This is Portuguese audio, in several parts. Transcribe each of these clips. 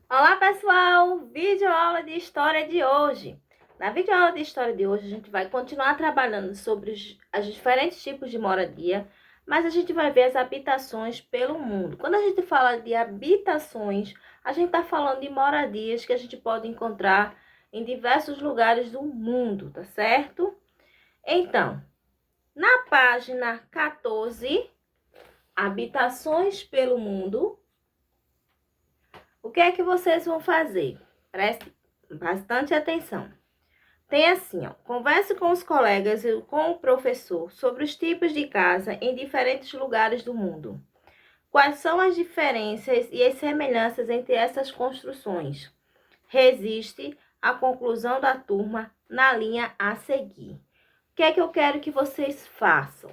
Olá pessoal, vídeo aula de história de hoje. Na videoaula de história de hoje a gente vai continuar trabalhando sobre os diferentes tipos de moradia, mas a gente vai ver as habitações pelo mundo. Quando a gente fala de habitações, a gente está falando de moradias que a gente pode encontrar em diversos lugares do mundo, tá certo? Então, na página 14, habitações pelo mundo, o que é que vocês vão fazer? Preste bastante atenção. Tem assim, ó, converse com os colegas e com o professor sobre os tipos de casa em diferentes lugares do mundo. Quais são as diferenças e as semelhanças entre essas construções? Resiste à conclusão da turma na linha a seguir. O que é que eu quero que vocês façam?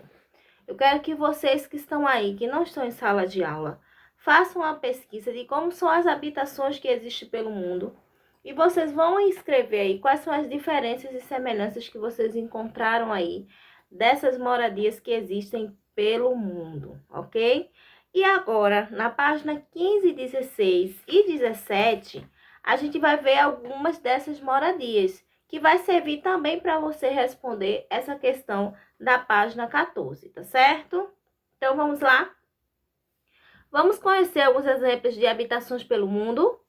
Eu quero que vocês que estão aí, que não estão em sala de aula, façam uma pesquisa de como são as habitações que existem pelo mundo. E vocês vão escrever aí quais são as diferenças e semelhanças que vocês encontraram aí dessas moradias que existem pelo mundo, ok? E agora, na página 15, 16 e 17, a gente vai ver algumas dessas moradias, que vai servir também para você responder essa questão da página 14, tá certo? Então, vamos lá? Vamos conhecer alguns exemplos de habitações pelo mundo?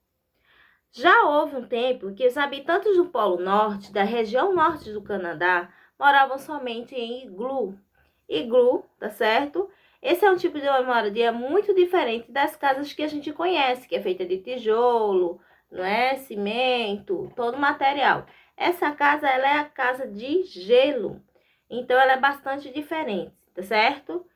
Já houve um tempo que os habitantes do Polo Norte, da região norte do Canadá, moravam somente em iglu. Iglu, tá certo? Esse é um tipo de moradia muito diferente das casas que a gente conhece, que é feita de tijolo, não é? Cimento, todo o material. Essa casa, ela é a casa de gelo. Então, ela é bastante diferente, tá certo?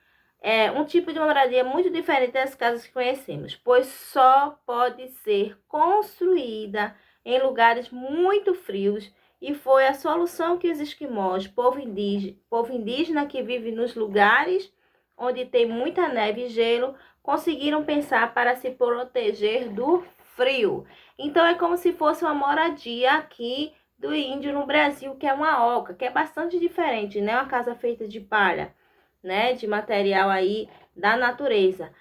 É um tipo de moradia muito diferente das casas que conhecemos, pois só pode ser construída em lugares muito frios e foi a solução que os esquimós, povo indígena que vive nos lugares onde tem muita neve e gelo, conseguiram pensar para se proteger do frio. Então é como se fosse uma moradia aqui do índio no Brasil, que é uma oca, que é bastante diferente, né? Uma casa feita de palha, né, de material aí da natureza.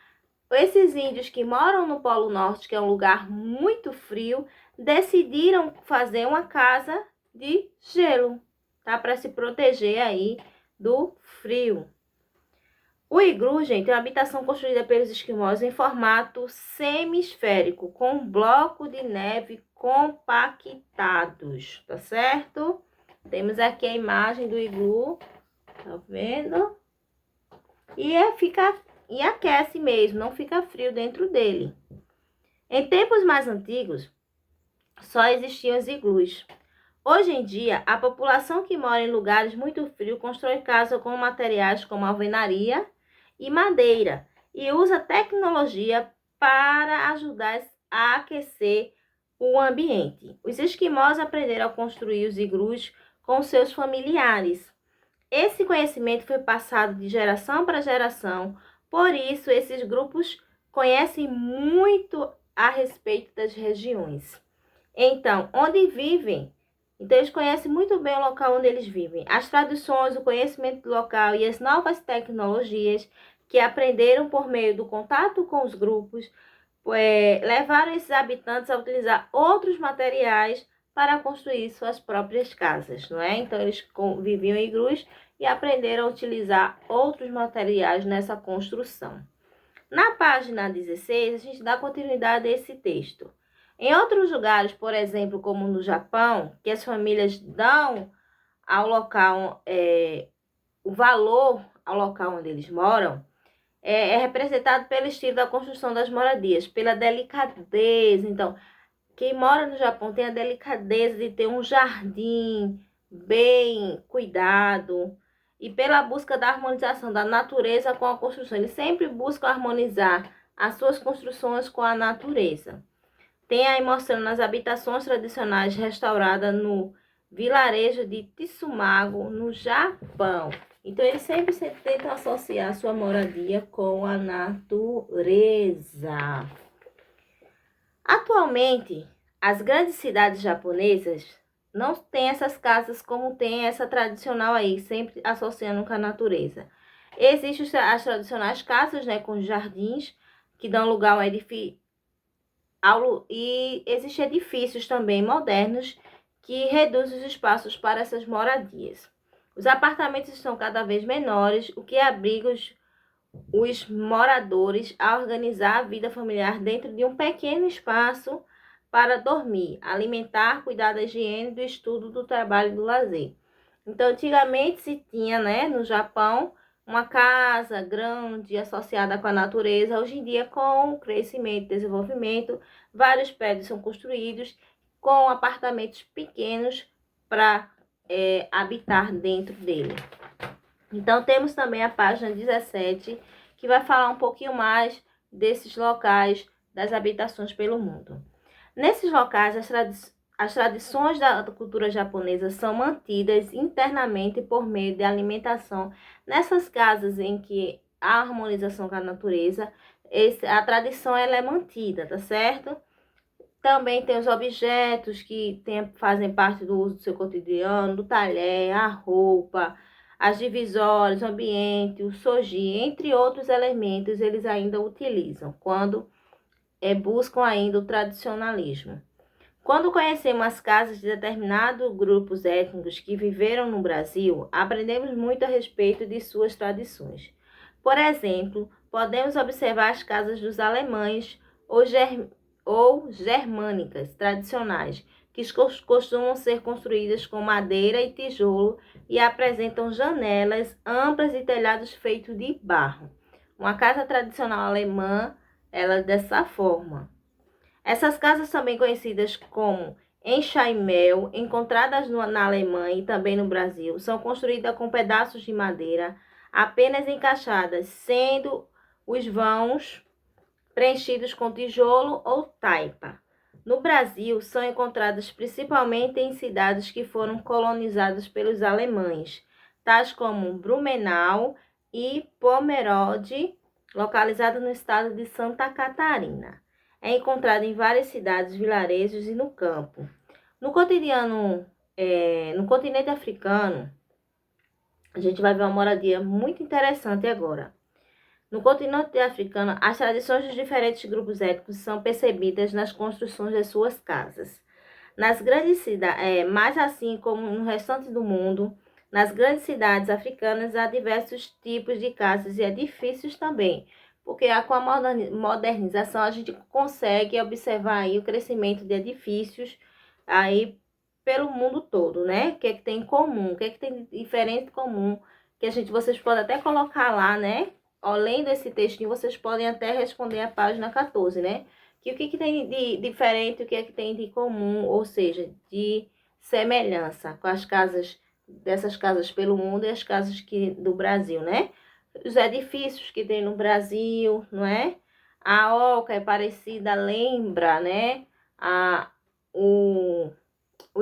Esses índios que moram no Polo Norte, que é um lugar muito frio, decidiram fazer uma casa de gelo, tá? Para se proteger aí do frio. O iglu, gente, é uma habitação construída pelos esquimós em formato semisférico, com um bloco de neve compactados, tá certo? Temos aqui a imagem do iglu, tá vendo? E aquece mesmo, não fica frio dentro dele. Em tempos mais antigos, só existiam os iglus. Hoje em dia, a população que mora em lugares muito frios constrói casa com materiais como alvenaria e madeira e usa tecnologia para ajudar a aquecer o ambiente. Os esquimós aprenderam a construir os iglus com seus familiares. Esse conhecimento foi passado de geração para geração, por isso esses grupos conhecem muito a respeito das regiões. Então, onde vivem? Então, eles conhecem muito bem o local onde eles vivem. As tradições, o conhecimento local e as novas tecnologias que aprenderam por meio do contato com os grupos, levaram esses habitantes a utilizar outros materiais para construir suas próprias casas, não é? Então, eles viviam em iglus e aprenderam a utilizar outros materiais nessa construção. Na página 16, a gente dá continuidade a esse texto. Em outros lugares, por exemplo, como no Japão, que as famílias dão ao local, o valor ao local onde eles moram, é representado pelo estilo da construção das moradias, pela delicadeza. Então, quem mora no Japão tem a delicadeza de ter um jardim bem cuidado e pela busca da harmonização da natureza com a construção. Eles sempre buscam harmonizar as suas construções com a natureza. Tem aí mostrando as habitações tradicionais restauradas no vilarejo de Tsumago, no Japão. Então, eles sempre tentam associar a sua moradia com a natureza. Atualmente, as grandes cidades japonesas não têm essas casas como tem essa tradicional aí, sempre associando com a natureza. Existem as tradicionais casas, né, com jardins, que dão lugar E existem edifícios também modernos que reduzem os espaços para essas moradias. Os apartamentos estão cada vez menores, o que abriga os moradores a organizar a vida familiar dentro de um pequeno espaço para dormir, alimentar, cuidar da higiene, do estudo, do trabalho e do lazer. Então, antigamente se tinha, né, no Japão, uma casa grande associada com a natureza. Hoje em dia, com o crescimento e desenvolvimento, vários prédios são construídos com apartamentos pequenos para habitar dentro dele. Então, temos também a página 17, que vai falar um pouquinho mais desses locais das habitações pelo mundo. Nesses locais, as tradições da cultura japonesa são mantidas internamente por meio de alimentação. Nessas casas em que há harmonização com a natureza, a tradição ela é mantida, tá certo? Também tem os objetos que fazem parte do uso do seu cotidiano, do talher, a roupa, as divisórias, o ambiente, o soji, entre outros elementos, eles ainda utilizam quando buscam ainda o tradicionalismo. Quando conhecemos as casas de determinados grupos étnicos que viveram no Brasil, aprendemos muito a respeito de suas tradições. Por exemplo, podemos observar as casas dos alemães ou germânicas tradicionais, que costumam ser construídas com madeira e tijolo e apresentam janelas amplas e telhados feitos de barro. Uma casa tradicional alemã, ela é dessa forma. Essas casas, também conhecidas como enxaimel, encontradas na Alemanha e também no Brasil, são construídas com pedaços de madeira apenas encaixadas, sendo os vãos preenchidos com tijolo ou taipa. No Brasil, são encontradas principalmente em cidades que foram colonizadas pelos alemães, tais como Blumenau e Pomerode, localizada no estado de Santa Catarina. É encontrada em várias cidades, vilarejos e no campo. No continente africano, a gente vai ver uma moradia muito interessante agora. No continente africano, as tradições dos diferentes grupos étnicos são percebidas nas construções das suas casas. Nas grandes cidades, mais assim como no restante do mundo, nas grandes cidades africanas há diversos tipos de casas e edifícios também, porque com a modernização a gente consegue observar aí o crescimento de edifícios aí pelo mundo todo, né? O que é que tem em comum, o que é que tem de diferente comum, que vocês podem até colocar lá, né? Além desse textinho, vocês podem até responder a página 14, né? Que o que tem de diferente, o que é que tem de comum, ou seja, de semelhança com as casas, dessas casas pelo mundo e as casas do Brasil, né? Os edifícios que tem no Brasil, não é? A oca é parecida, lembra, né? O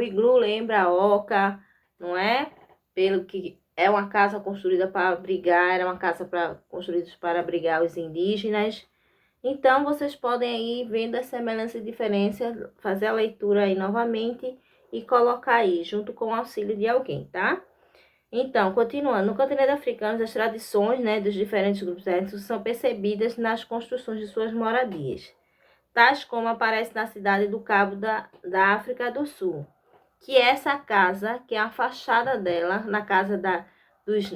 iglu lembra a oca, não é? Pelo que é uma casa construída para abrigar, era uma casa construída para abrigar os indígenas. Então, vocês podem aí, vendo a semelhança e diferença, fazer a leitura aí novamente e colocar aí, junto com o auxílio de alguém, tá? Então, continuando, no continente africano, as tradições, né, dos diferentes grupos étnicos são percebidas nas construções de suas moradias, tais como aparece na cidade do Cabo da África do Sul, que é essa casa, que é a fachada dela, na casa dos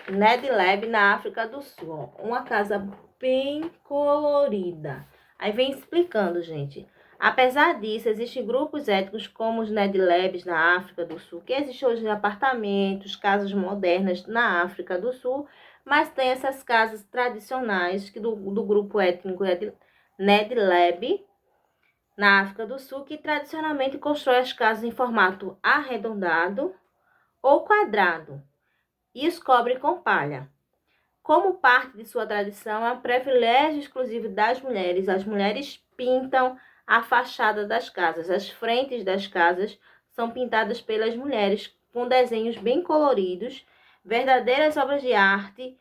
Ned Lab, na África do Sul. Uma casa bem colorida. Aí vem explicando, gente. Apesar disso, existem grupos étnicos como os Ned Labs na África do Sul, que existem hoje em apartamentos, casas modernas na África do Sul, mas tem essas casas tradicionais que do grupo étnico Ned Lab, na África do Sul, que tradicionalmente constrói as casas em formato arredondado ou quadrado e os cobre com palha. Como parte de sua tradição, é um privilégio exclusivo das mulheres. As mulheres pintam a fachada das casas. As frentes das casas são pintadas pelas mulheres com desenhos bem coloridos, verdadeiras obras de arte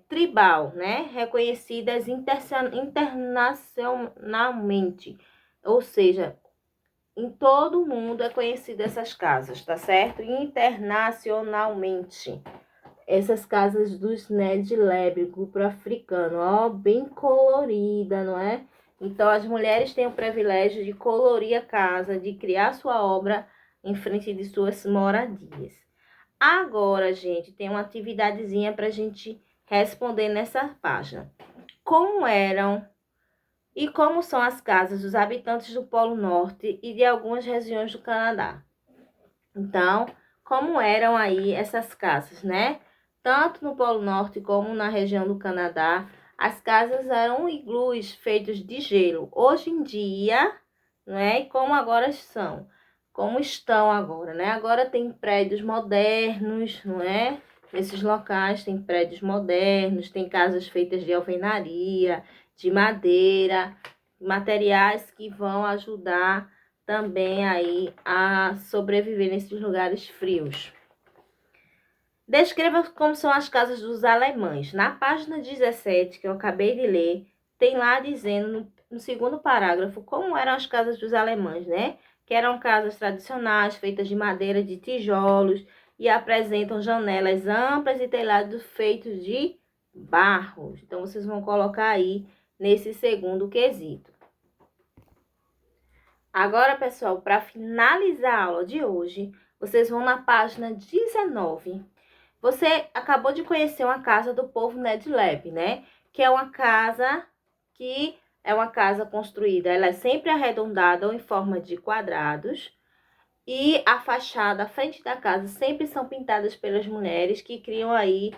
tribal, né? Reconhecidas internacionalmente. Ou seja, em todo o mundo é conhecida essas casas, tá certo? Internacionalmente. Essas casas dos Ned Lab, grupo africano, ó, bem colorida, não é? Então, as mulheres têm o privilégio de colorir a casa, de criar sua obra em frente de suas moradias. Agora, gente, tem uma atividadezinha para a gente responder nessa página. Como eram e como são as casas dos habitantes do Polo Norte e de algumas regiões do Canadá? Então, como eram aí essas casas, né? Tanto no Polo Norte como na região do Canadá, as casas eram iglus feitos de gelo. Hoje em dia, né? E como agora são, como estão agora, né? Agora tem prédios modernos, não é? Nesses locais tem prédios modernos, tem casas feitas de alvenaria, de madeira, materiais que vão ajudar também aí a sobreviver nesses lugares frios. Descreva como são as casas dos alemães. Na página 17, que eu acabei de ler, tem lá dizendo no segundo parágrafo como eram as casas dos alemães, né? Que eram casas tradicionais, feitas de madeira, de tijolos, e apresentam janelas amplas e telhados feitos de barro. Então, vocês vão colocar aí nesse segundo quesito. Agora, pessoal, para finalizar a aula de hoje, vocês vão na página 19. Você acabou de conhecer uma casa do povo Ned Land, né? Que é uma casa construída, ela é sempre arredondada ou em forma de quadrados. E a fachada, a frente da casa, sempre são pintadas pelas mulheres que criam aí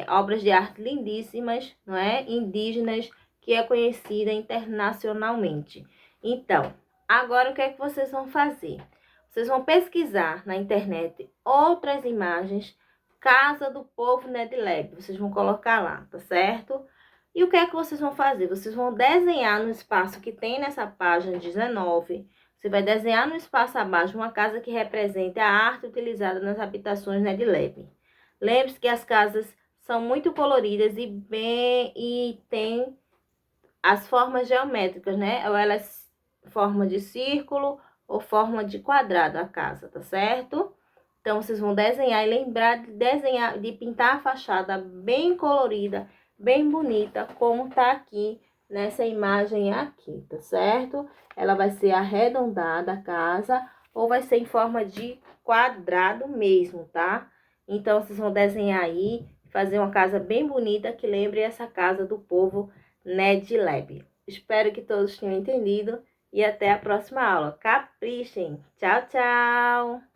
obras de arte lindíssimas, não é? Indígenas, que é conhecida internacionalmente. Então, agora o que é que vocês vão fazer? Vocês vão pesquisar na internet outras imagens, Casa do Povo Ned Land. Vocês vão colocar lá, tá certo? E o que é que vocês vão fazer? Vocês vão desenhar no espaço que tem nessa página 19. Você vai desenhar no espaço abaixo uma casa que represente a arte utilizada nas habitações Ned Land. Lembre-se que as casas são muito coloridas e tem as formas geométricas, né? Ou elas forma de círculo ou forma de quadrado a casa, tá certo? Então, vocês vão desenhar e lembrar de desenhar, de pintar a fachada bem colorida, bem bonita, como tá aqui nessa imagem aqui, tá certo? Ela vai ser arredondada a casa ou vai ser em forma de quadrado mesmo, tá? Então, vocês vão desenhar aí, fazer uma casa bem bonita que lembre essa casa do povo Ned Land. Espero que todos tenham entendido e até a próxima aula. Caprichem! Tchau, tchau!